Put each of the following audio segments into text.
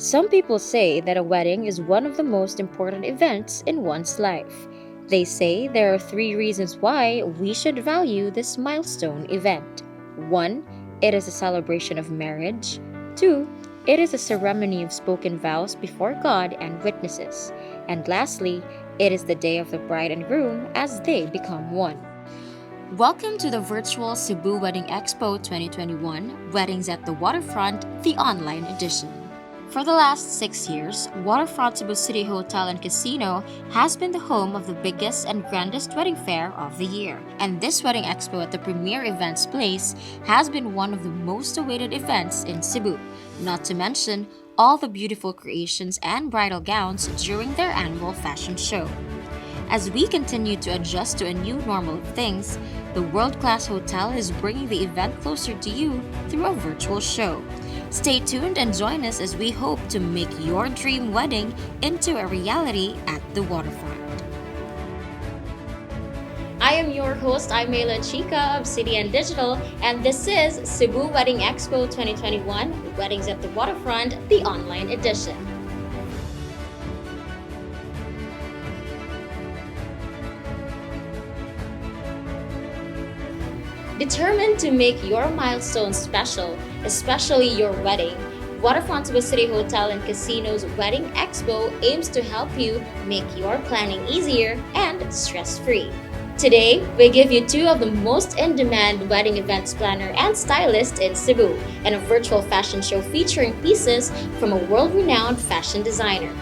Some people say that a wedding is one of the most important events in one's life. They say there are three reasons why we should value this milestone event. 1. It is a celebration of marriage. 2. It is a ceremony of spoken vows before God and witnesses. And lastly, it is the day of the bride and groom as they become one. Welcome to the virtual Cebu Wedding Expo 2021 Weddings at the Waterfront, the online edition. For the last 6 years, Waterfront Cebu City Hotel and Casino has been the home of the biggest and grandest wedding fair of the year. And this wedding expo at the premier events place has been one of the most awaited events in Cebu, not to mention all the beautiful creations and bridal gowns during their annual fashion show. As we continue to adjust to a new normal of things, the world-class hotel is bringing the event closer to you through a virtual show. Stay tuned and join us as we hope to make your dream wedding into a reality at the Waterfront. I am your host, Mela Chica of City and Digital, and this is Cebu Wedding Expo 2021 Weddings at the Waterfront, the online edition. Determined to make your milestone special, especially your wedding, Waterfront Cebu City Hotel and Casino's Wedding Expo aims to help you make your planning easier and stress-free. Today, we give you two of the most in-demand wedding events planner and stylist in Cebu, and a virtual fashion show featuring pieces from a world-renowned fashion designer.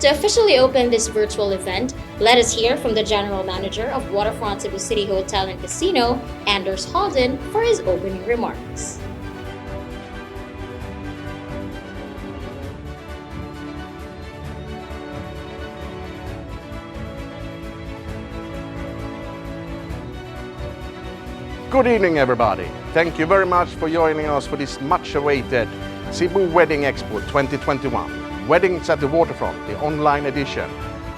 To officially open this virtual event, let us hear from the General Manager of Waterfront Cebu City Hotel and Casino, Anders Halden, for his opening remarks. Good evening, everybody. Thank you very much for joining us for this much-awaited Cebu Wedding Expo 2021. Weddings at the Waterfront, the online edition.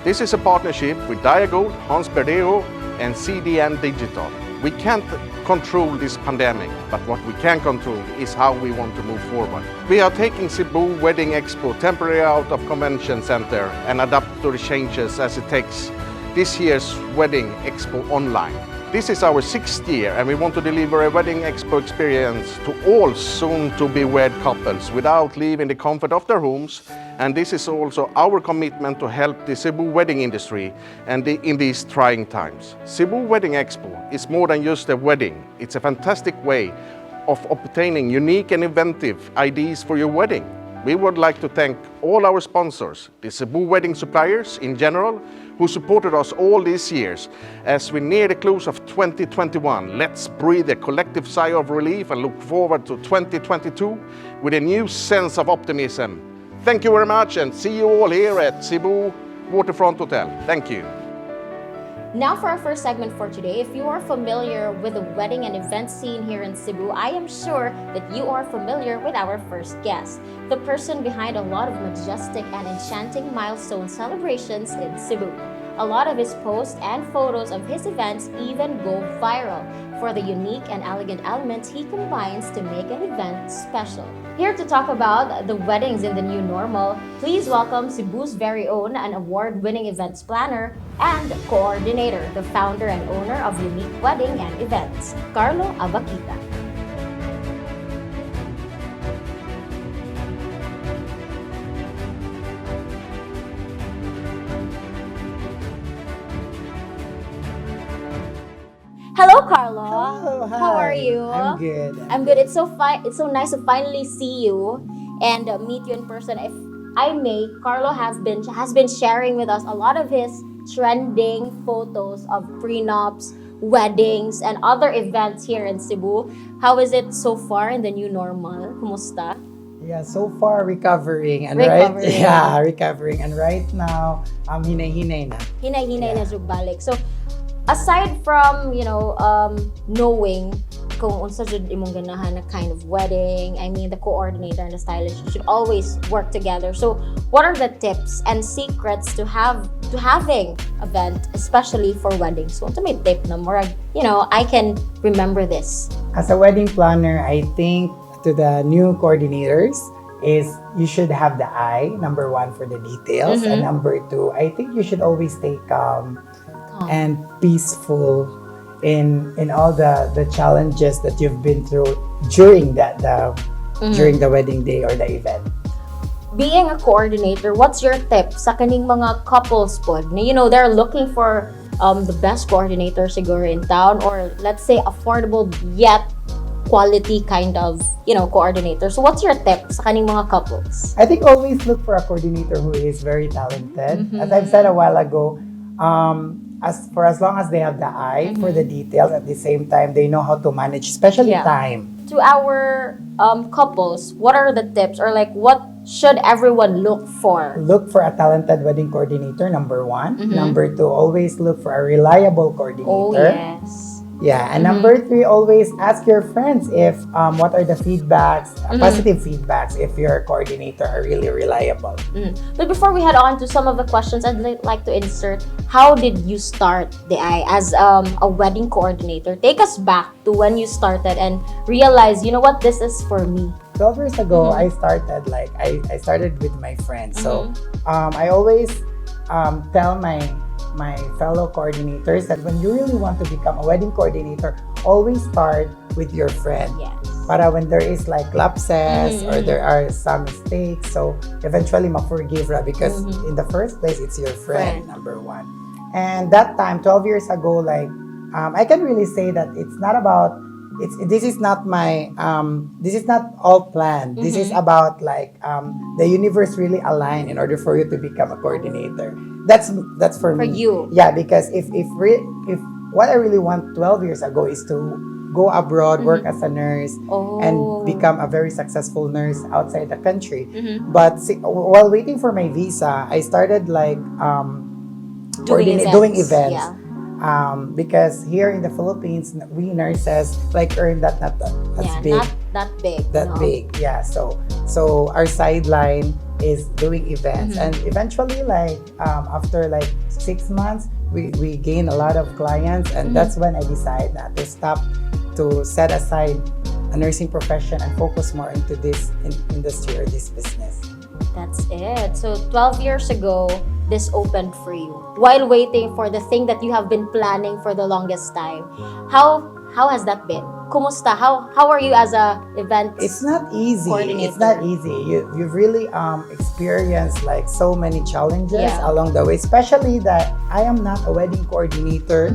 This is a partnership with Diagold, Hans Berdeo, and CDN Digital. We can't control this pandemic, but what we can control is how we want to move forward. We are taking Cebu Wedding Expo temporarily out of Convention Center and adapt to the changes as it takes this year's Wedding Expo online. This is our 6th year, and we want to deliver a Wedding Expo experience to all soon-to-be wed couples without leaving the comfort of their homes. And this is also our commitment to help the Cebu wedding industry in these trying times. Cebu Wedding Expo is more than just a wedding. It's a fantastic way of obtaining unique and inventive ideas for your wedding. We would like to thank all our sponsors, the Cebu wedding suppliers in general, who supported us all these years. As we near the close of 2021, let's breathe a collective sigh of relief and look forward to 2022 with a new sense of optimism. Thank you very much, and see you all here at Cebu Waterfront Hotel. Thank you. Now for our first segment for today. If you are familiar with the wedding and event scene here in Cebu, I am sure that you are familiar with our first guest, the person behind a lot of majestic and enchanting milestone celebrations in Cebu. A lot of his posts and photos of his events even go viral for the unique and elegant elements he combines to make an event special. Here to talk about the weddings in the new normal, please welcome Cebu's very own and award-winning events planner and coordinator, the founder and owner of Unique Wedding and Events, Carlo Abakita. Hello, Carlo. Hello, hi. How are you? I'm good. I'm good. It's so It's so nice to finally see you and meet you in person. If I may, Carlo has been sharing with us a lot of his trending photos of prenups, weddings, and other events here in Cebu. How is it so far in the new normal? Kumusta? Yeah, so far recovering and Recovering. right. Yeah, recovering and right now hinay-hinay na. Hinay-hinay na Yeah. jud balik. So, aside from, knowing kung unsa jud imong ganahan na kind of wedding, I mean the coordinator and the stylist should always work together. So, what are the tips and secrets to having event, especially for weddings? So, unsa may tip na murag, I can remember this. As a wedding planner, I think to the new coordinators is you should have the eye, number one, for the details. And number two, I think you should always stay calm and peaceful in all the challenges that you've been through during during the wedding day or the event. Being a coordinator, what's your tip sa kaning mga couples pod na, you know, they're looking for the best coordinator siguro in town, or let's say affordable yet quality kind of, you know, coordinator. So what's your tip sa kaning mga couples? I think always look for a coordinator who is very talented. As I've said a while ago, as long as they have the eye for the details, at the same time they know how to manage, especially time. To our couples, what are the tips, or like what should everyone look for? Look for a talented wedding coordinator, number one. Number two, always look for a reliable coordinator. Oh, yes. Yeah, and number three, always ask your friends if what are the feedbacks, positive feedbacks, if your coordinator are really reliable. But before we head on to some of the questions, I'd like to insert, how did you start the eye as a wedding coordinator? Take us back to when you started and realized, you know what, this is for me. 12 years ago, I started I started with my friends. So I always tell my fellow coordinators that when you really want to become a wedding coordinator, always start with your friend. Yes. Para when there is like lapses or there are some mistakes, so eventually ma-forgive ra, because in the first place, it's your friend, number one. And that time, 12 years ago, like I can really say that it's not about, this is not all planned. This is about like the universe really aligned in order for you to become a coordinator. That's for me. For you. Yeah, because if what I really want 12 years ago is to go abroad, work as a nurse, and become a very successful nurse outside the country. But while waiting for my visa, I started like doing events. Yeah. Because here in the Philippines, we nurses like earn that not big. Not that big. That big, yeah. So our sideline is doing events, and eventually, like after like 6 months, we gain a lot of clients, and that's when I decided to stop, to set aside a nursing profession and focus more into this industry or this business. That's it. So 12 years ago, this opened for you while waiting for the thing that you have been planning for the longest time. How has that been? Kumusta? How are you as a event? It's not easy. Coordinator? It's not easy. You've really experienced like so many challenges along the way, especially that I am not a wedding coordinator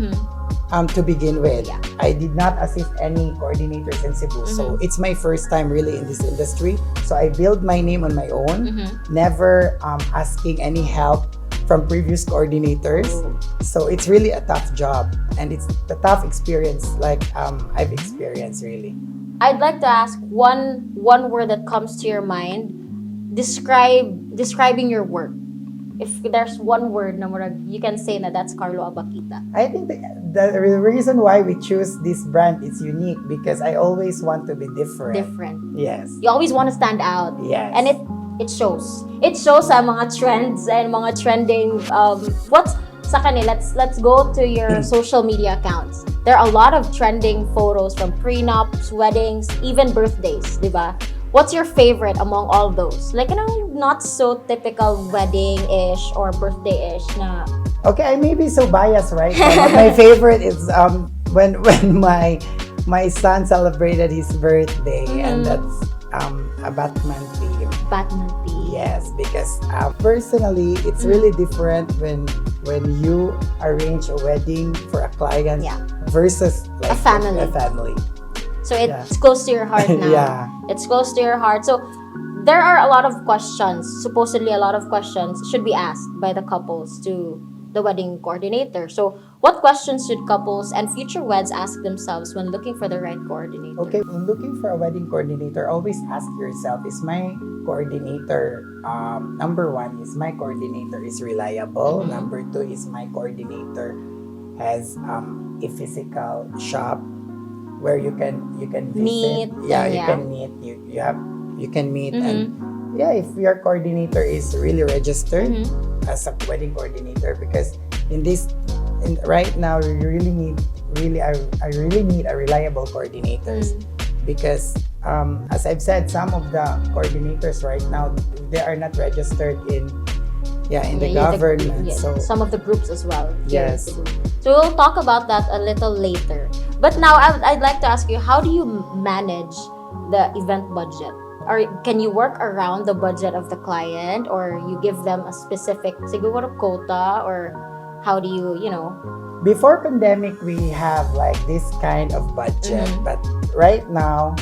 to begin with. Yeah. I did not assist any coordinators in Cebu, so it's my first time really in this industry. So I built my name on my own, never asking any help from previous coordinators. So it's really a tough job, and it's a tough experience like I've experienced really. I'd like to ask one word that comes to your mind. Describing your work. If there's one word na murag you can say na that's Carlo Abakita. I think the reason why we choose this brand is unique, because I always want to be different. Yes. You always want to stand out. Yes. And it shows. It shows sa mga trends and mga trending what's sa kanila. Let's go to your social media accounts. There are a lot of trending photos from prenups, weddings, even birthdays, di ba? What's your favorite among all those? Like, you know, not so typical wedding-ish or birthday-ish na. Okay, I may be so biased, right? But my favorite is when my son celebrated his birthday, and that's a Batman theme. Batman theme. Yes, because personally, it's really different when you arrange a wedding for a client versus like A family. So it's close to your heart now. Yeah. It's close to your heart. So there are a lot of questions, supposedly a lot of questions should be asked by the couples to the wedding coordinator. So what questions should couples and future weds ask themselves when looking for the right coordinator? Okay, when looking for a wedding coordinator, always ask yourself, is my coordinator, number one, is my coordinator is reliable? Number two, is my coordinator has a physical shop where you can visit. Meet. You can meet. You can meet, and if your coordinator is really registered as a wedding coordinator, because right now you really need a reliable coordinators, because as I've said, some of the coordinators right now, they are not registered in the government. So some of the groups as well. Here in yes. Cebu. So we'll talk about that a little later. But now I'd like to ask you, how do you manage the event budget? Or can you work around the budget of the client, or you give them a specific siguro quota, or how do you, Before pandemic, we have like this kind of budget, but right now,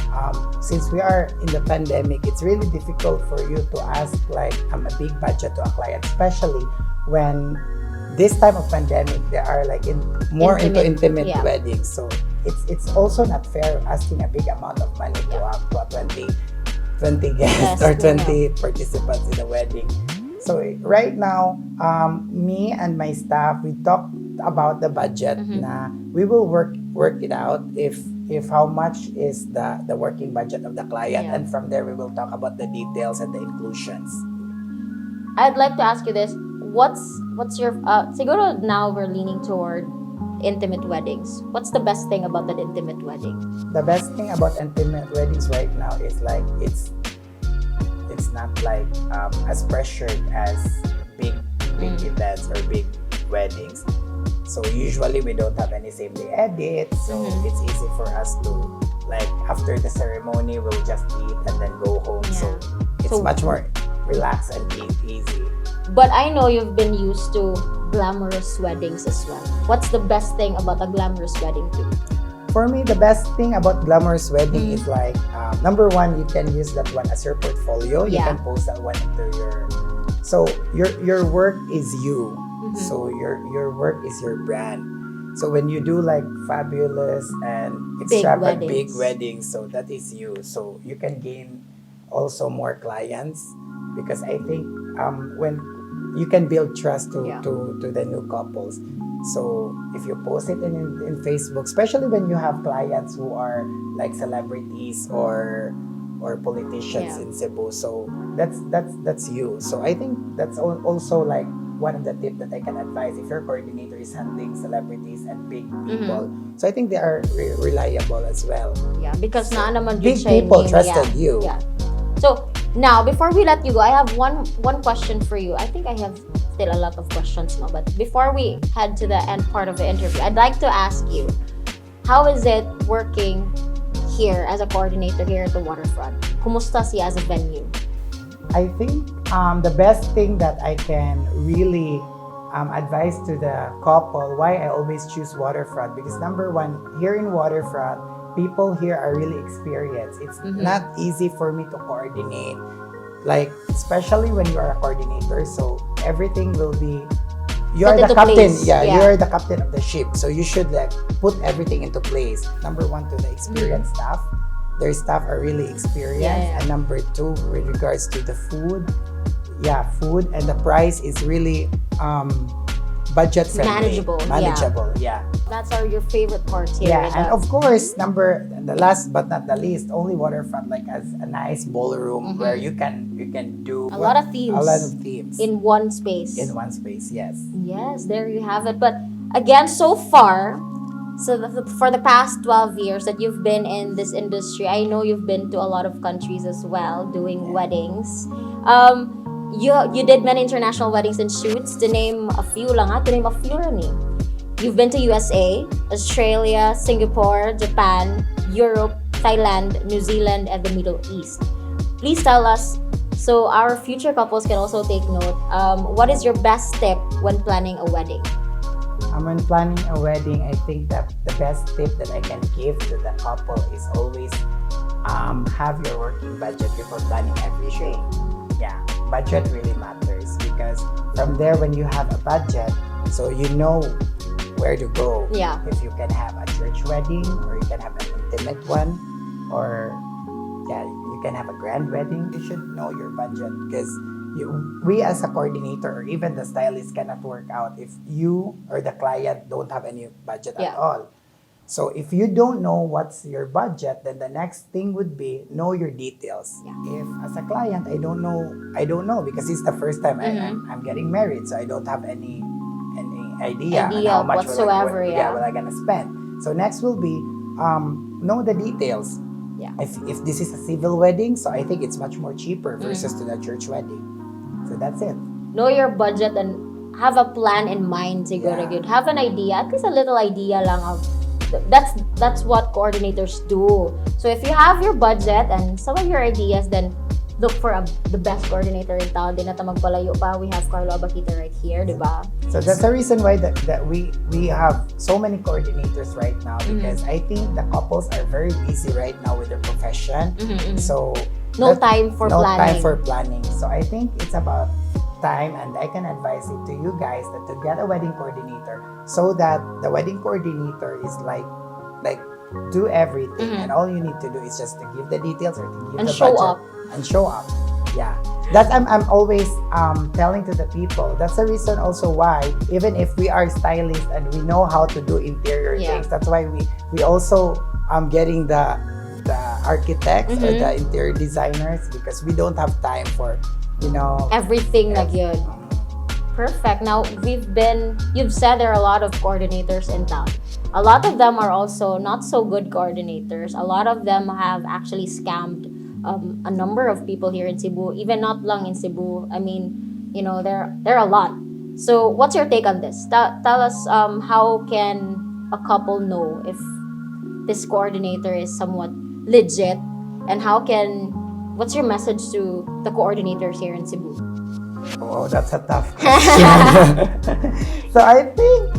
since we are in the pandemic, it's really difficult for you to ask like a big budget to a client, especially when this time of pandemic, they are like more into intimate weddings. So it's also not fair asking a big amount of money to a 20 guests or 20 participants in a wedding. So right now, me and my staff, we talked about the budget. Na we will work it out if how much is the working budget of the client, and from there we will talk about the details and the inclusions. I'd like to ask you this: what's your siguro now we're leaning toward intimate weddings. What's the best thing about that intimate wedding? The best thing about intimate weddings right now is like it's not like as pressured as big events or big weddings. So usually we don't have any same day edits, so it's easy for us to like after the ceremony we'll just eat and then go home. So it's much more relaxed and easy. But I know you've been used to glamorous weddings as well. What's the best thing about a glamorous wedding too? For me, the best thing about glamorous wedding is like number one, you can use that one as your portfolio. You can post that one into your work is you. So your work is your brand. So when you do like fabulous and extravagant big weddings, so that is you. So you can gain also more clients because I think when you can build trust to the new couples. So if you post it in Facebook, especially when you have clients who are like celebrities or politicians in Cebu, so that's you. So I think that's also like one of the tips that I can advise if your coordinator is handling celebrities and big people. So I think they are reliable as well. Yeah, because so big people trusted you. Yeah. So now, before we let you go, I have one question for you. I think I have still a lot of questions now, but before we head to the end part of the interview, I'd like to ask you, how is it working here as a coordinator here at the Waterfront? Kumusta siya as a venue? I think the best thing that I can really advise to the couple, why I always choose Waterfront, because number one, here in Waterfront, people here are really experienced. It's not easy for me to coordinate, like especially when you are a coordinator. So everything will be you are the captain. You are the captain of the ship. So you should like put everything into place. Number one, to the experienced staff. Their staff are really experienced. And number two, with regards to the food, food and the price is really budget friendly, manageable. That's your favorite part here. And of course, the last but not the least, only Waterfront like has a nice ballroom where you can do a lot of themes in one space. Yes. Yes, there you have it. But again, so far, for the past 12 years that you've been in this industry, I know you've been to a lot of countries as well doing weddings. You did many international weddings and shoots. To name a few lang ha, to name a few lang eh. You've been to USA, Australia, Singapore, Japan, Europe, Thailand, New Zealand, and the Middle East. Please tell us, so our future couples can also take note, what is your best tip when planning a wedding? When planning a wedding, I think that the best tip that I can give to the couple is always have your working budget before planning everything. Budget really matters because from there, when you have a budget, so you know where to go. If you can have a church wedding, or you can have an intimate one, or you can have a grand wedding, you should know your budget because we as a coordinator or even the stylist cannot work out if you or the client don't have any budget at all. So if you don't know what's your budget, then the next thing would be know your details. If as a client, I don't know because it's the first time I'm getting married, so I don't have any idea on how much whatsoever. will I gonna spend. So next will be know the details. Yeah. If this is a civil wedding, so I think it's much more cheaper versus to the church wedding. So that's it. Know your budget and have a plan in mind siguro. Yeah. Good. Have an idea, at least a little idea lang of that's what coordinators do. So if you have your budget and some of your ideas, then look for the best coordinator in town. Di na ta magpalayo pa. We have Carlo Abakita right here, di ba? So that's the reason why that we have so many coordinators right now, because I think the couples are very busy right now with their profession. So No time for no planning. time for planning. So I think it's about time, and I can advise it to you guys that to get a wedding coordinator, so that the wedding coordinator is like do everything, and all you need to do is just to give the details or to give And the show budget up. and show up. Yeah, that's I'm always telling to the people. That's the reason also why, even if we are stylists and we know how to do interior things, that's why we also getting the architects or the interior designers, because we don't have time for Everything like yun. Perfect. Now, you've said there are a lot of coordinators in town. A lot of them are also not so good coordinators. A lot of them have actually scammed a number of people here in Cebu, even not lang in Cebu. I mean, there are a lot. So, what's your take on this? Tell us, how can a couple know if this coordinator is somewhat legit, and what's your message to the coordinators here in Cebu? Oh, that's a tough question. So I think,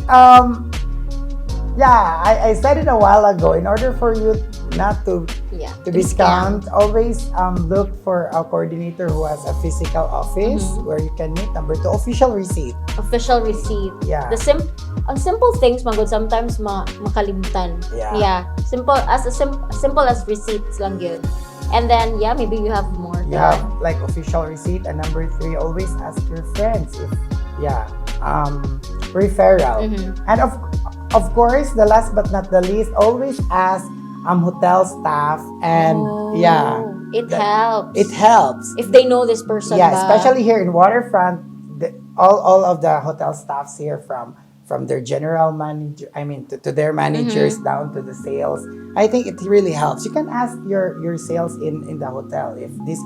I said it a while ago. In order for you not to be scammed, always look for a coordinator who has a physical office where you can meet. Number 2, official receipt. Official receipt. Yeah. Ang simple things magod sometimes makalimutan. Yeah. Simple as receipts lang yun. And then maybe you have more. You have like official receipt, and number 3, always ask your friends if referral. And of course, the last but not the least, always ask hotel staff, and it helps. It helps if they know this person. Especially here in Waterfront, all of the hotel staffs here, from their general manager, to their managers down to the sales. I think it really helps. You can ask your sales in the hotel if this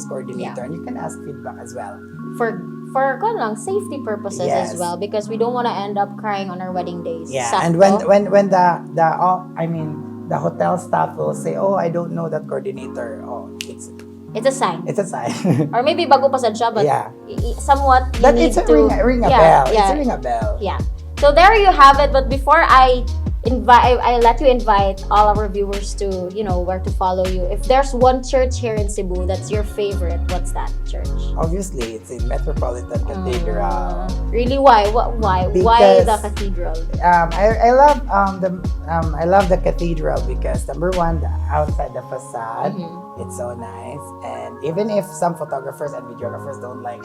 coordinator, and you can ask feedback as well. For safety purposes as well, because we don't want to end up crying on our wedding days. Yeah, Sakto. and when the hotel staff will say, "Oh, I don't know that coordinator." Oh, it's a sign. It's a sign. Or maybe bago pa sa job, but somewhat you But need it's a to ring a bell. It's a ring a bell. Yeah. So there you have it. But before I let you invite all our viewers to where to follow you. If there's one church here in Cebu that's your favorite, what's that church? Obviously, it's in Metropolitan Cathedral. Really? Why? Why Because, the cathedral? I love the cathedral because, number 1, the outside the facade, it's so nice, and even if some photographers and videographers don't like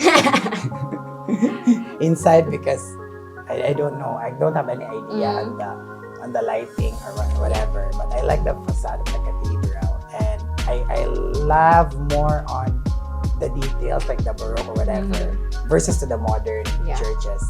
inside, because I don't know, I don't have any idea on the lighting or whatever, but I like the facade of the cathedral, and I love more on the details, like the Baroque or whatever, versus to the modern churches.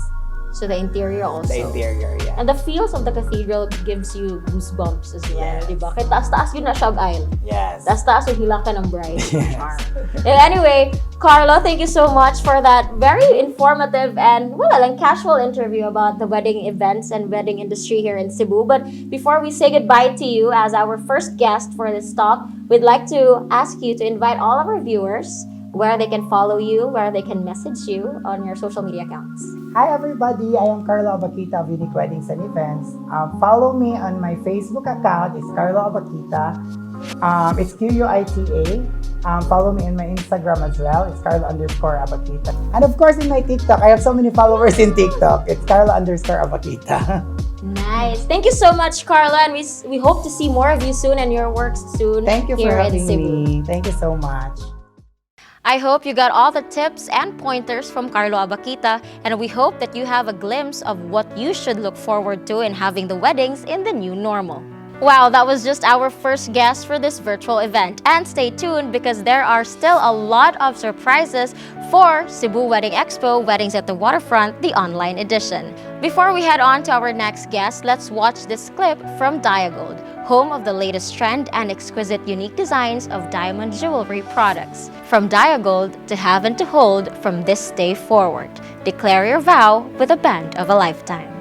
So the interior also. The interior, yeah. And the feels of the cathedral gives you goosebumps as well, Yes. diba? Kaya taas-taas yun na siya aisle. Yes. Taas-taas yung hila ka ng bride. Yes. Anyway, Carlo, thank you so much for that very informative and casual interview about the wedding events and wedding industry here in Cebu. But before we say goodbye to you as our first guest for this talk, we'd like to ask you to invite all of our viewers where they can follow you, where they can message you on your social media accounts. Hi everybody, I am Carlo Abakita of Unique Weddings and Events. Follow me on my Facebook account, it's Carlo Abakita. It's QUITA. Follow me on my Instagram as well, it's Carlo_Abakita. And of course in my TikTok, I have so many followers in TikTok, it's Carlo_Abakita. Nice. Thank you so much, Carla, and we hope to see more of you soon and your works soon. Thank you for here in having Cebu. me. Thank you so much. I hope you got all the tips and pointers from Carlo Abakita, and we hope that you have a glimpse of what you should look forward to in having the weddings in the new normal. Wow, that was just our first guest for this virtual event. And stay tuned because there are still a lot of surprises for Cebu Wedding Expo Weddings at the Waterfront, the online edition. Before we head on to our next guest, let's watch this clip from Diagold, home of the latest trend and exquisite unique designs of diamond jewelry products. From Diagold to Heaven to Hold from this day forward. Declare your vow with a band of a lifetime.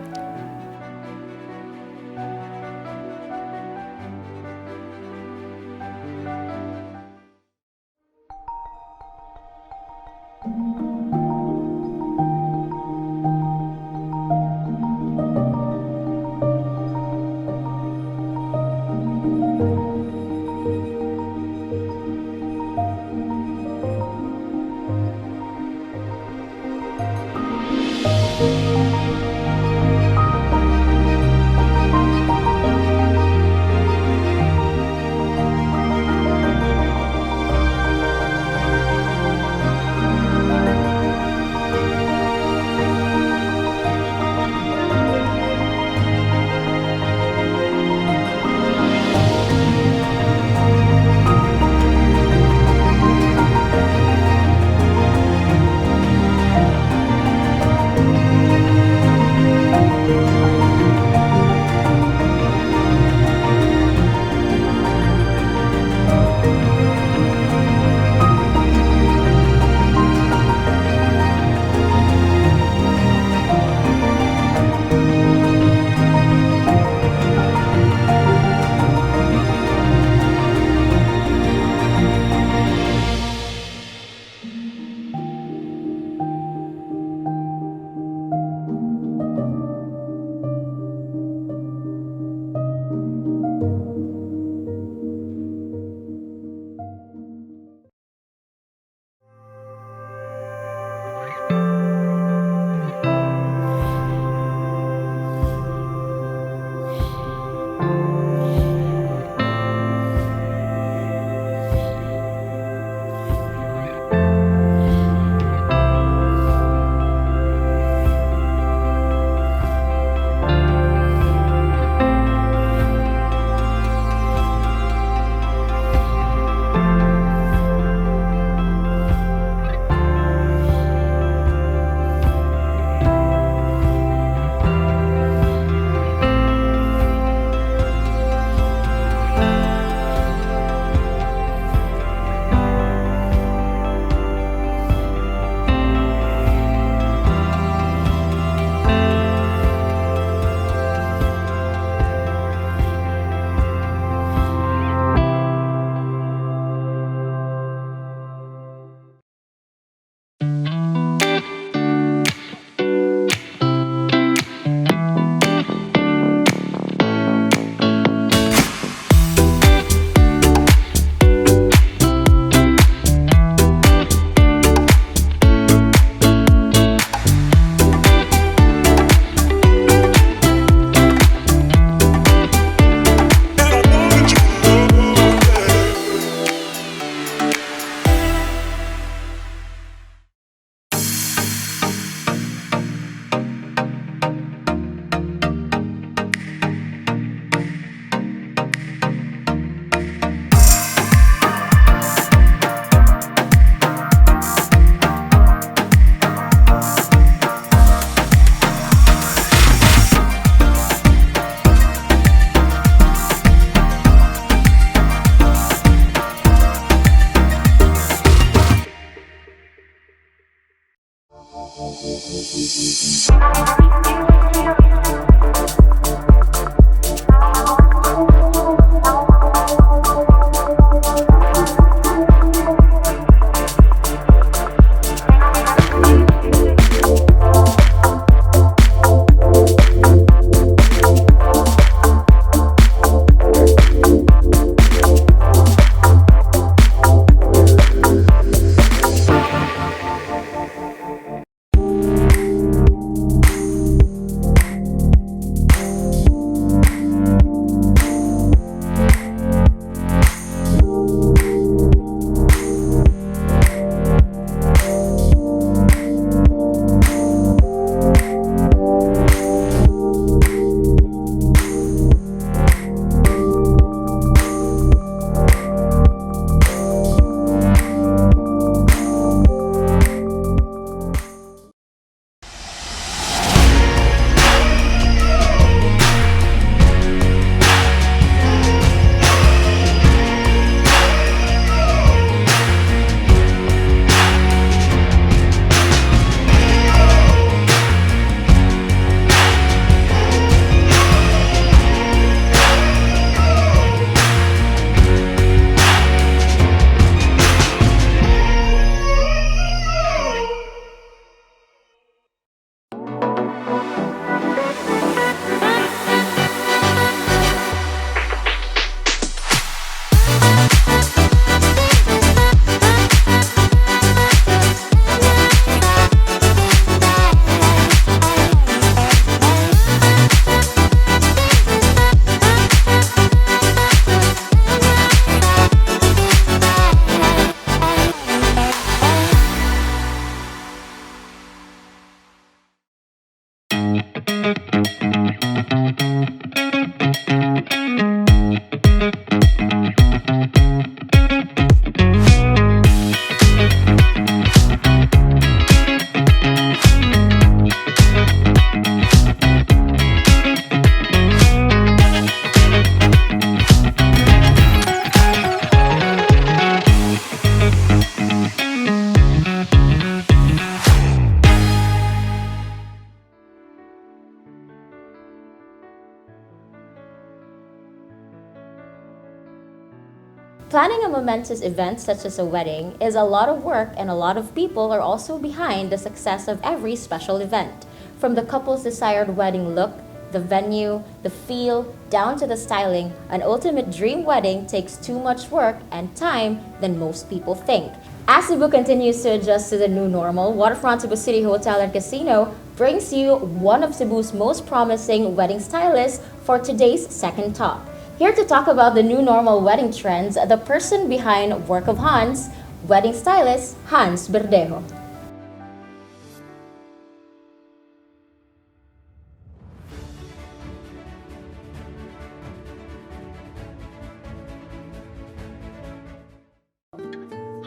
Planning a momentous event such as a wedding is a lot of work, and a lot of people are also behind the success of every special event. From the couple's desired wedding look, the venue, the feel, down to the styling, an ultimate dream wedding takes too much work and time than most people think. As Cebu continues to adjust to the new normal, Waterfront Cebu City Hotel and Casino brings you one of Cebu's most promising wedding stylists for today's second talk. Here to talk about the new normal wedding trends, the person behind Work of Hans, wedding stylist Hans Verdejo.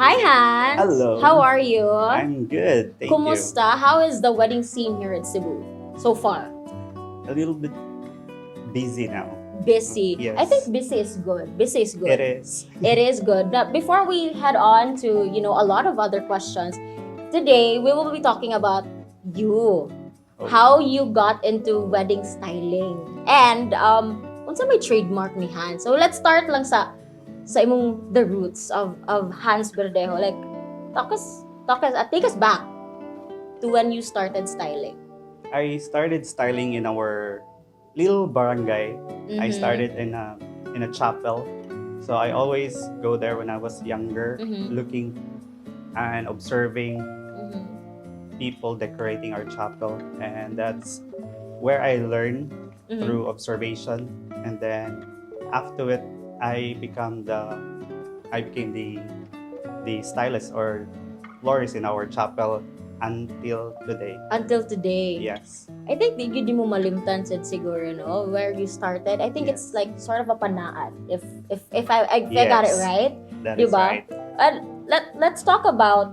Hi Hans! Hello. How are you? I'm good, thank Kumusta? How is the wedding scene here in Cebu so far? you. A little bit busy now. Busy. Yes. I think busy is good. Busy is good. It is. It is good. Now, before we head on to, a lot of other questions, today we will be talking about you. Oh. How you got into wedding styling. And unsa may trademark ni Hans. So let's start lang sa imong the roots of Hans Verdejo. Like take us back to when you started styling. I started styling in our little barangay. I Mhm. started in a chapel. So I always go there when I was younger, Mhm. looking and observing Mhm. people decorating our chapel. And that's where I learned Mhm. through observation. And then after it, I became the stylist or florist in our chapel until today. Until today. Yes. I think di mo malimtan said siguro, no, where you started. I think it's Yes. like sort of a panaan. If I got it Yes. right. That is Diba? right. And let's talk about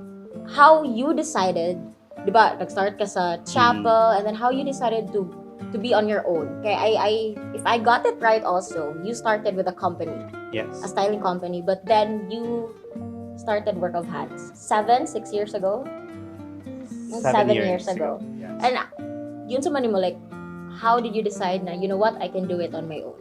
how you decided, diba, nag-start ka sa chapel, and then how you decided to be on your own. Okay, if I got it right also, you started with a company, a Yes. styling company, but then you started Work of Hands 6 years ago? 7 years ago. Yes. And yun sa mani mo, like, how did you decide na, you know what, I can do it on my own?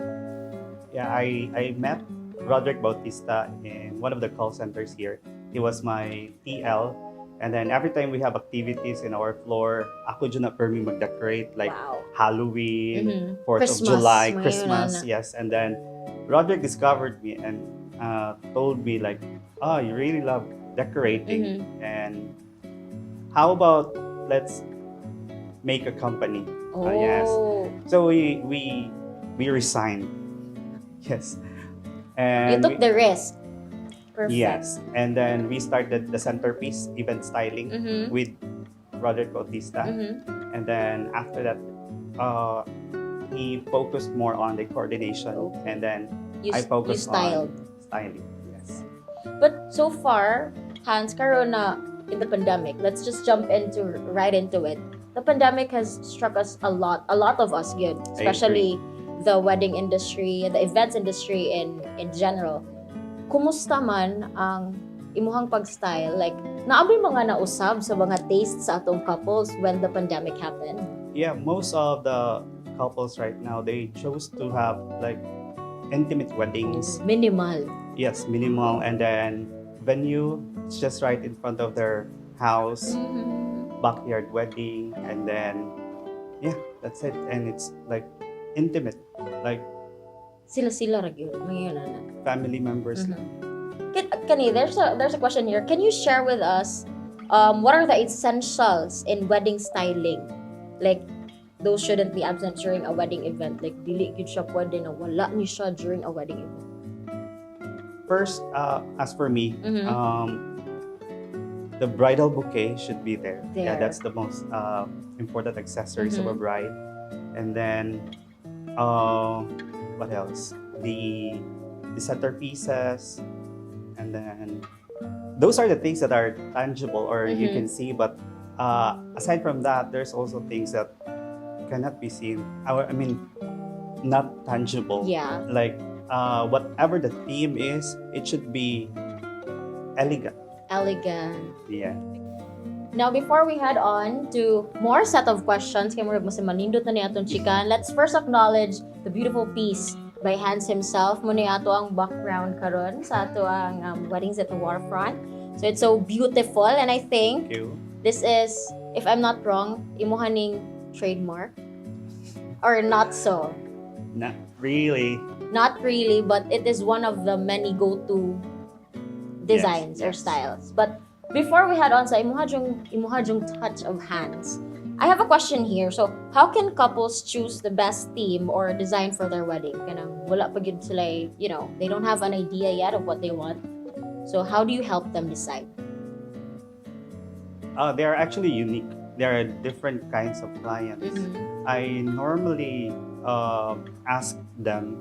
Yeah, I met Roderick Bautista in one of the call centers here. He was my TL. And then every time we have activities in our floor, ako dyan na permi mag-decorate, like Wow. Halloween, Mhm. 4th Christmas, of July, mga Christmas, yun, yes. And then Roderick discovered me and told me like, oh, you really love decorating. Mhm. And how about let's make a company? Oh. Yes. So we resigned. Yes. You And took the risk. Perfect. yes. And then we started the centerpiece event styling Mhm. with Roderick Bautista. Mhm. And then after that, he focused more on the coordination. Okay. And then You I focused styled. on styling. Yes. But so far, Hans, karon na in the pandemic, let's just jump right into it. The pandemic has struck us a lot of us good, especially the wedding industry and the events industry in general. Kumusta man ang imuhang pag-style? Like, naabay mga nausab sa mga tastes sa atong couples when the pandemic happened? Yeah, most of the couples right now, they chose to have like intimate weddings. Minimal. Yes, minimal. And then venue, it's just right in front of their house, Mhm. backyard wedding. And then, yeah, that's it. And it's like intimate, like Sila ra gyud mga yun, ana. family members. Mhm. Kani, there's a question here. Can you share with us what are the essentials in wedding styling? Like, those shouldn't be absent during a wedding event. Like, dili gyud siya pwede na wala ni siya during a wedding event. First, as for me, Mhm. The bridal bouquet should be there. Yeah, There. that's the most important accessories of a Mhm. bride. And then, what else? The centerpieces, and then those are the things that are tangible or you Mhm. can see. But aside from that, there's also things that cannot be seen. I mean, not tangible. Yeah. Like whatever the theme is, it should be elegant. Elegant. Yeah. Now, before we head on to more set of questions, kaya murag mas manindot na ni atong chikan, let's first acknowledge the beautiful piece by hands himself. Muna ato ang background karon sa ato ang weddings at the Waterfront. So it's so beautiful, and I think Thank you. this is, if I'm not wrong, imuhaning trademark or not so. Not really. Not really, but it is one of the many go-to designs or Yes. styles. But before we head on sa imuhajong touch of hands, I have a question here. So, how can couples choose the best theme or design for their wedding? Kanang wala pa gyud sila, they don't have an idea yet of what they want. So, how do you help them decide? They are actually unique. There are different kinds of clients. I normally ask them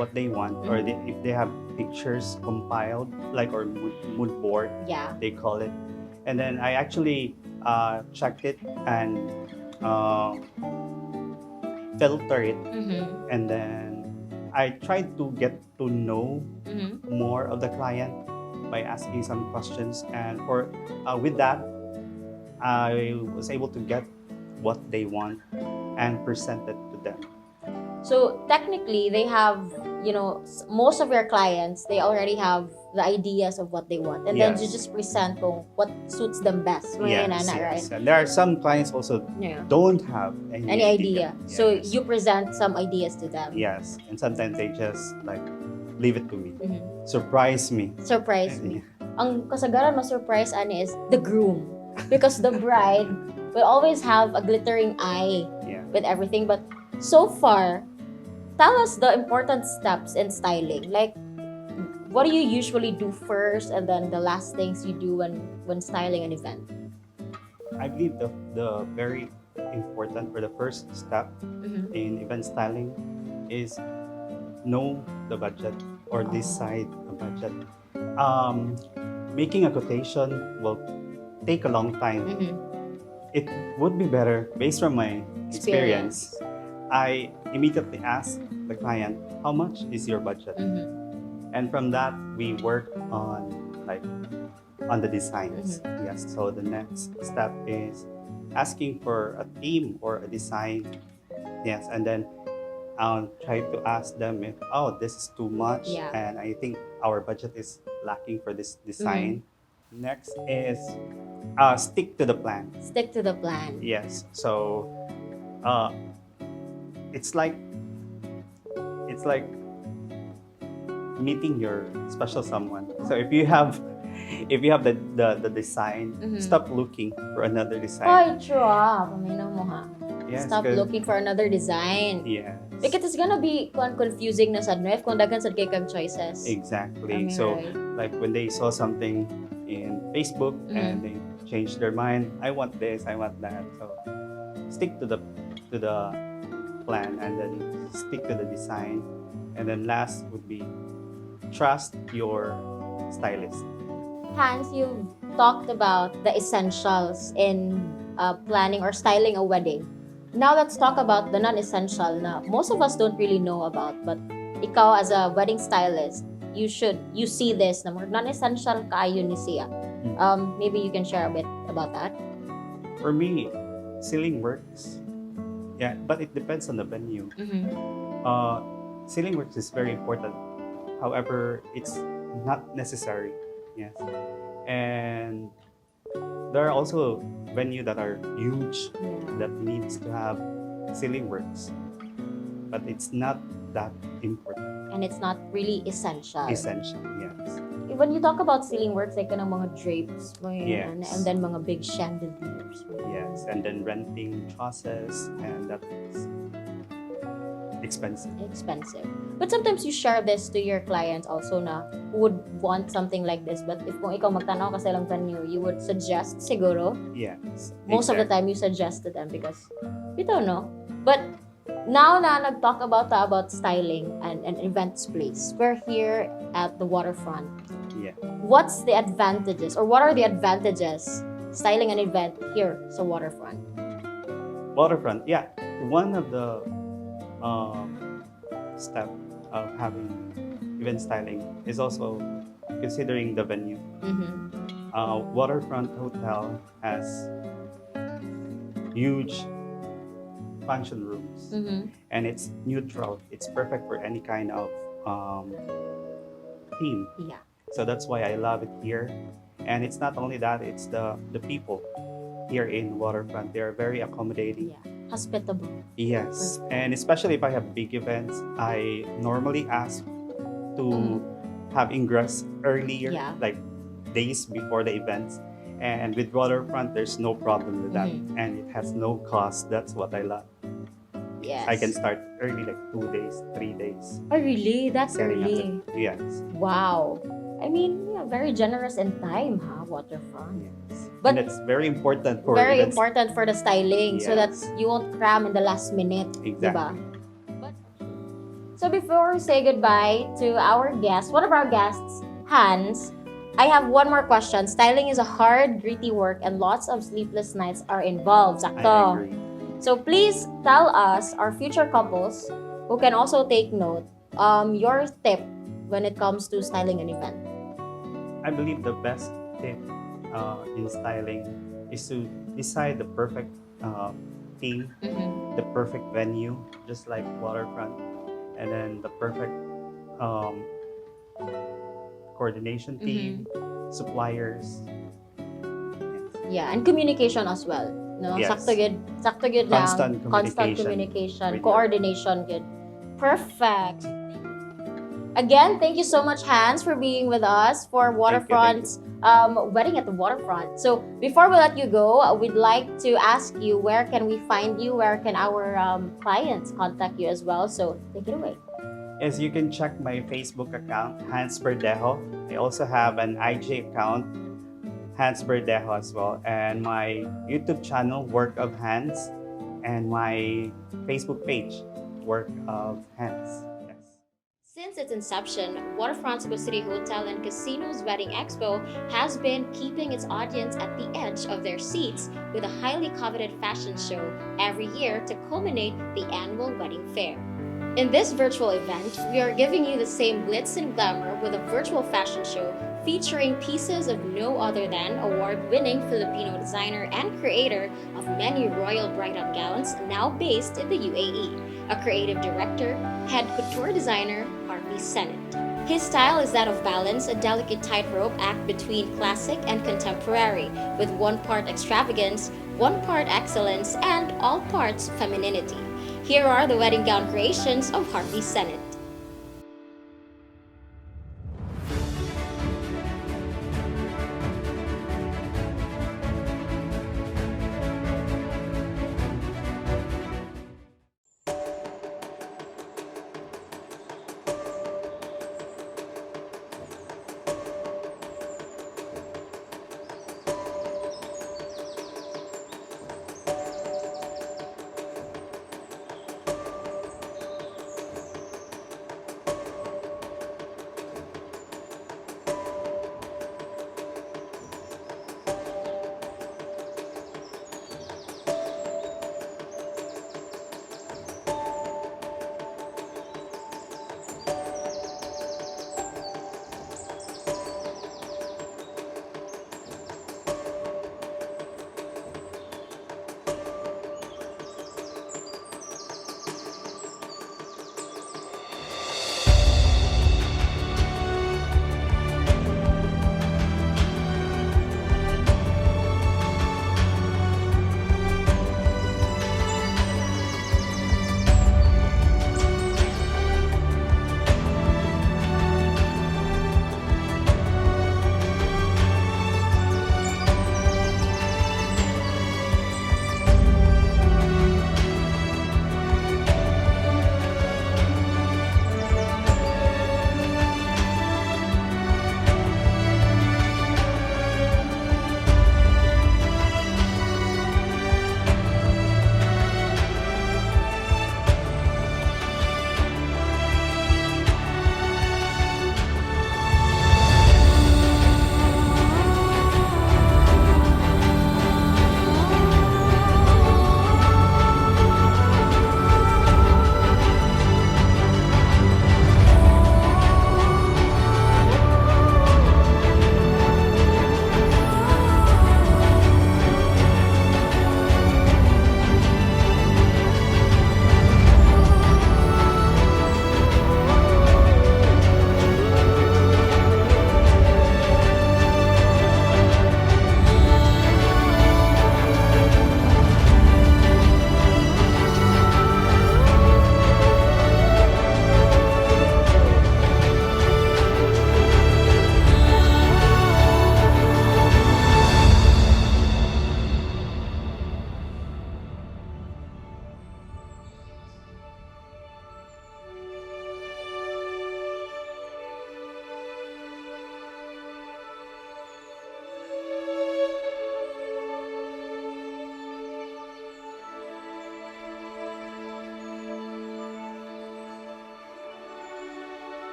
what they want, or if they have pictures compiled, like, or mood board, Yeah. they call it. And then I actually checked it and filter it, and then I tried to get to know more of the client by asking some questions, and with that, I was able to get what they want and present it to them. So technically, they have, most of your clients, they already have the ideas of what they want. And then you Yes. just present kung what suits them best. Mga Yes, nana, yes. right? And there are some clients also Yeah. don't have Any idea. So Yes. you present some ideas to them. Yes, and sometimes they just like leave it to me, Mhm. surprise me. Surprise me. Ang kasagaran ma-surprise ani is the groom. Because the bride will always have a glittering eye Yeah. with everything. But so far, tell us the important steps in styling. Like, what do you usually do first, and then the last things you do when styling an event? I believe the very important, or the first step in event styling is know the budget, or decide the budget. Making a quotation will take a long time. It would be better, based on my experience, I immediately ask the client, how much is your budget? And from that, we work on the designs. Yes. So the next step is asking for a theme or a design. Yes. And then I'll try to ask them if, this is too much, Yeah. and I think our budget is lacking for this design. Next is stick to the plan. Stick to the plan. Yes. So it's like meeting your special someone. So if you have the design, stop looking for another design. Ay, true Paminaw mo ha. Yes, Stop 'cause- looking for another design. Yes. Because it's gonna be confusing na sad, no? If kung daghan sad kay kag choices. Exactly. Am I So right? like when they saw something in Facebook and they changed their mind, I want this, I want that. So stick to the plan, and then stick to the design. And then last would be trust your stylist. Hans, you've talked about the essentials in planning or styling a wedding. Now let's talk about the non-essential na most of us don't really know about, but ikaw as a wedding stylist, you see this na non-essential kaayo ni siya. Maybe you can share a bit about that. For me, ceiling works. Yeah, but it depends on the venue. Ceiling works is very important. However, it's not necessary. Yes. And there are also venues that are huge that needs to have ceiling works, but it's not that important. And it's not really essential. Essential, yes. When you talk about ceiling works, like kanang mga drapes, mga yan, Yes. and then mga big chandeliers. Yes, and then renting trusses, and that's expensive. Expensive. But sometimes you share this to your clients also na who would want something like this. But if kung ikaw magtanaw ka sa ilang venue, you would suggest siguro. Yes. Most of the time you suggest to them because we don't know. But now na nag-talk about styling and an events place, we're here at the Waterfront. Yeah. What's the advantages, or what are the advantages styling an event here sa Waterfront? Waterfront, yeah. One of the step of having event styling is also considering the venue. Waterfront Hotel has huge function rooms, Mm-hmm. and it's neutral. It's perfect for any kind of theme. Yeah. So that's why I love it here. And it's not only that; it's the people here in Waterfront. They are very accommodating. Yeah. Hospitable. Yes, Perfect. and especially if I have big events, I normally ask to have ingress earlier, Yeah. like days before the events. And with Waterfront, there's no problem with that, and it has no cost. That's what I love. Yes. I can start early, like 2 days, 3 days. Oh, really? That's Setting up early. Yes. Wow. I mean, yeah, very generous in time, huh, Waterfront? Yes. But And it's very important for very events. important for the styling so that Yes. you won't cram in the last minute, diba? Exactly. But, so before we say goodbye to our guest, one of our guests, Hans, I have one more question. Styling is a hard, gritty work and lots of sleepless nights are involved. I Sakto. agree. So please tell us, our future couples, who can also take note, your tip when it comes to styling an event. I believe the best tip in styling is to decide the perfect theme, the perfect venue, just like Waterfront, and then the perfect coordination team, suppliers. Yeah, and communication as well. No, Yes. sakto gud lang. Constant Constant communication communication, with your- coordination good. Perfect. Again, thank you so much, Hans, for being with us for Thank Waterfront's wedding at the Waterfront. So before we let you go, we'd like to ask you, where can we find you? Where can our clients contact you as well? So take it away. Yes, you can check my Facebook account, Hans Verdejo. I also have an IG account, Hans Verdejo as well, and my YouTube channel, Work of Hans, and my Facebook page, Work of Hans. Yes. Since its inception, Waterfront Cebu City Hotel and Casino's Wedding Expo has been keeping its audience at the edge of their seats with a highly coveted fashion show every year to culminate the annual wedding fair. In this virtual event, we are giving you the same glitz and glamour with a virtual fashion show featuring pieces of no other than award-winning Filipino designer and creator of many royal bridal gowns, now based in the UAE, a creative director, head couture designer, Harvey Sennett. His style is that of balance, a delicate tightrope act between classic and contemporary, with one part extravagance, one part excellence, and all parts femininity. Here are the wedding gown creations of Harvey Sennett.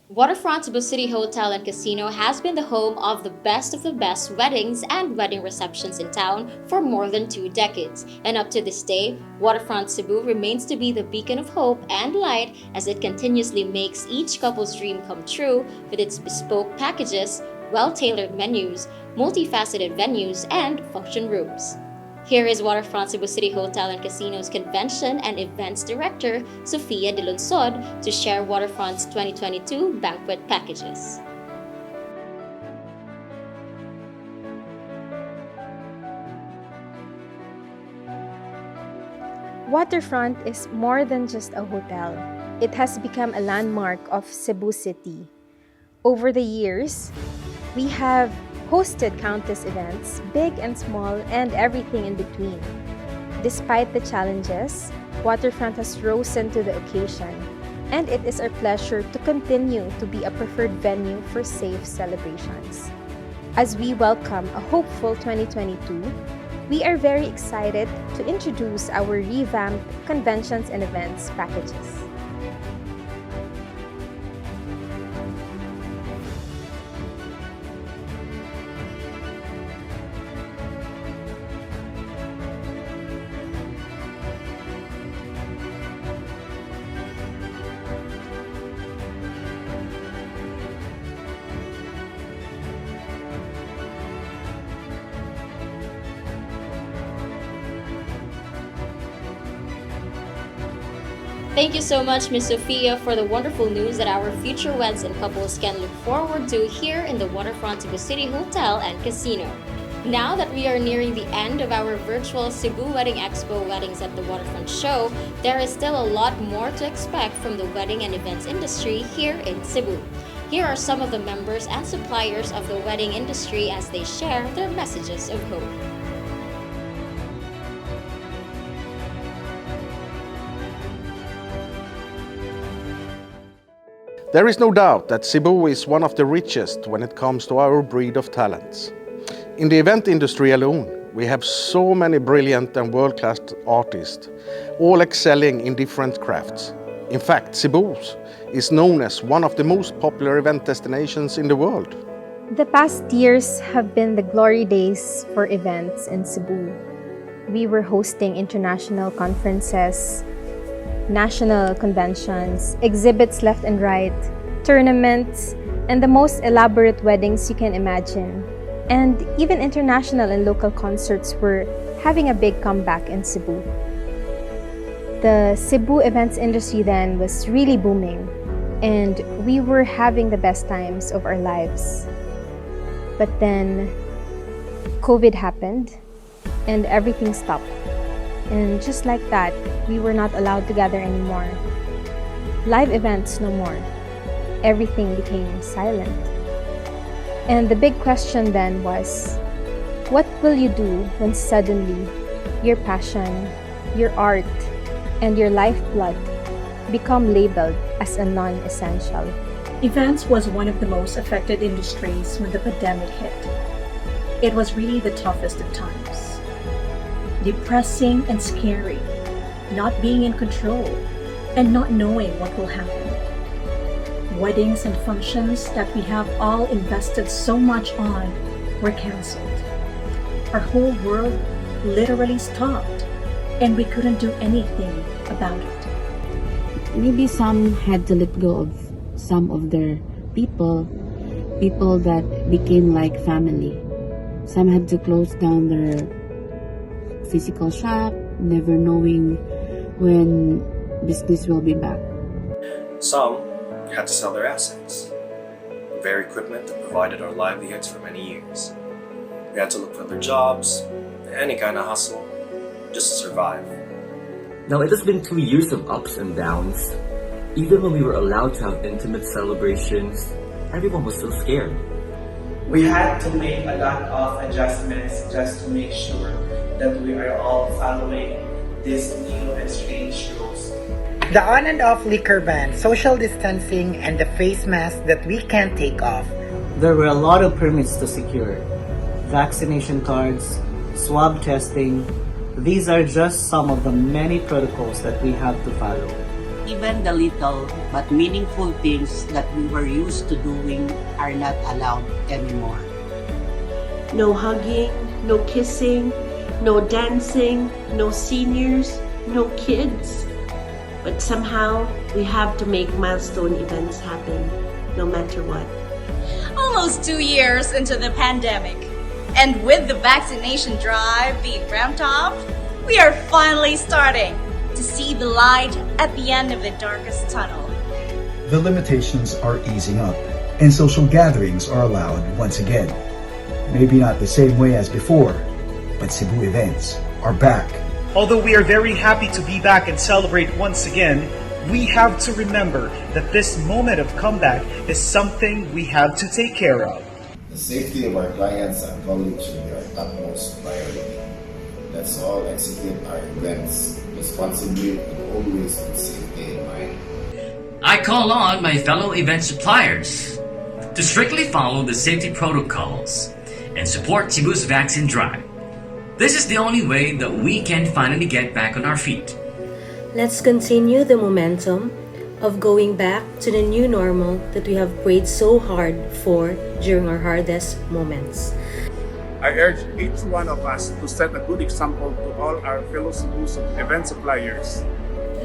Waterfront Cebu City Hotel and Casino has been the home of the best weddings and wedding receptions in town for more than 2 decades. And up to this day, Waterfront Cebu remains to be the beacon of hope and light as it continuously makes each couple's dream come true with its bespoke packages, well-tailored menus, multifaceted venues, and function rooms. Here is Waterfront Cebu City Hotel and Casino's Convention and Events Director, Sofia De Lonsod, to share Waterfront's 2022 banquet packages. Waterfront is more than just a hotel. It has become a landmark of Cebu City. Over the years, we have hosted countless events, big and small, and everything in between. Despite the challenges, Waterfront has risen to the occasion, and it is our pleasure to continue to be a preferred venue for safe celebrations. As we welcome a hopeful 2022, we are very excited to introduce our revamped conventions and events packages. Thank you so much, Ms. Sophia, for the wonderful news that our future weds and couples can look forward to here in the Waterfront Cebu City Hotel and Casino. Now that we are nearing the end of our virtual Cebu Wedding Expo Weddings at the Waterfront show, there is still a lot more to expect from the wedding and events industry here in Cebu. Here are some of the members and suppliers of the wedding industry as they share their messages of hope. There is no doubt that Cebu is one of the richest when it comes to our breed of talents. In the event industry alone, we have so many brilliant and world-class artists, all excelling in different crafts. In fact, Cebu is known as one of the most popular event destinations in the world. The past years have been the glory days for events in Cebu. We were hosting international conferences, national conventions, exhibits left and right, tournaments, and the most elaborate weddings you can imagine. And even international and local concerts were having a big comeback in Cebu. The Cebu events industry then was really booming, and we were having the best times of our lives. But then COVID happened and everything stopped. And just like that, we were not allowed to gather anymore. Live events no more. Everything became silent. And the big question then was, what will you do when suddenly your passion, your art, and your lifeblood become labeled as a non-essential? Events was one of the most affected industries when the pandemic hit. It was really the toughest of times. Depressing and scary, not being in control, and not knowing what will happen. Weddings and functions that we have all invested so much on were canceled. Our whole world literally stopped, and we couldn't do anything about it. Maybe some had to let go of some of their people that became like family. Some had to close down their physical shop, never knowing when business will be back. Some had to sell their assets, the very equipment that provided our livelihoods for many years. We had to look for other jobs, any kind of hustle, just to survive. Now, it has been 2 years of ups and downs. Even when we were allowed to have intimate celebrations, everyone was still scared. We had to make a lot of adjustments just to make sure that we are all following these new and strange rules. The on and off liquor ban, social distancing, and the face mask that we can't take off. There were a lot of permits to secure. Vaccination cards, swab testing. These are just some of the many protocols that we have to follow. Even the little but meaningful things that we were used to doing are not allowed anymore. No hugging, no kissing, no dancing, no seniors, no kids. But somehow, we have to make milestone events happen, no matter what. Almost 2 years into the pandemic, and with the vaccination drive being ramped up, we are finally starting to see the light at the end of the darkest tunnel. The limitations are easing up, and social gatherings are allowed once again. Maybe not the same way as before, but Cebu events are back. Although we are very happy to be back and celebrate once again, we have to remember that this moment of comeback is something we have to take care of. The safety of our clients and colleagues should be our topmost priority. Let's all execute our events responsibly and always with safety in mind. I call on my fellow event suppliers to strictly follow the safety protocols and support Cebu's vaccine drive. This is the only way that we can finally get back on our feet. Let's continue the momentum of going back to the new normal that we have prayed so hard for during our hardest moments. I urge each one of us to set a good example to all our fellow Cebu event suppliers.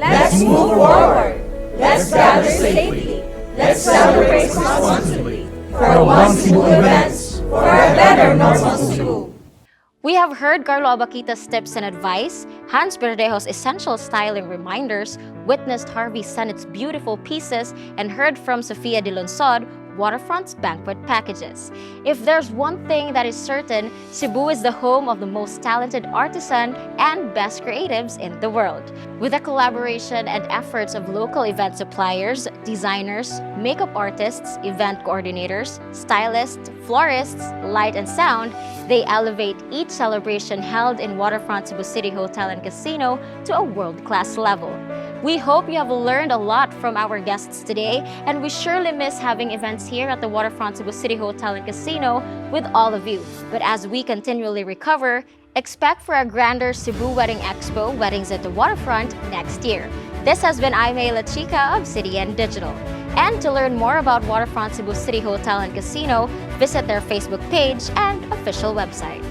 Let's move forward. Let's gather safely. Let's celebrate responsibly. For one Cebu events, for a better normal Cebu. We have heard Carlo Abaquita's tips and advice, Hans Verdejo's essential styling reminders, witnessed Harvey Sennett's beautiful pieces, and heard from Sofia de Lonsod Waterfront's banquet packages. If there's one thing that is certain, Cebu is the home of the most talented artisan and best creatives in the world. With the collaboration and efforts of local event suppliers, designers, makeup artists, event coordinators, stylists, florists, light and sound, they elevate each celebration held in Waterfront Cebu City Hotel and Casino to a world-class level. We hope you have learned a lot from our guests today, and we surely miss having events here at the Waterfront Cebu City Hotel and Casino with all of you. But as we continually recover, expect for a grander Cebu Wedding Expo Weddings at the Waterfront next year. This has been Aimee La Chica of City and Digital. And to learn more about Waterfront Cebu City Hotel and Casino, visit their Facebook page and official website.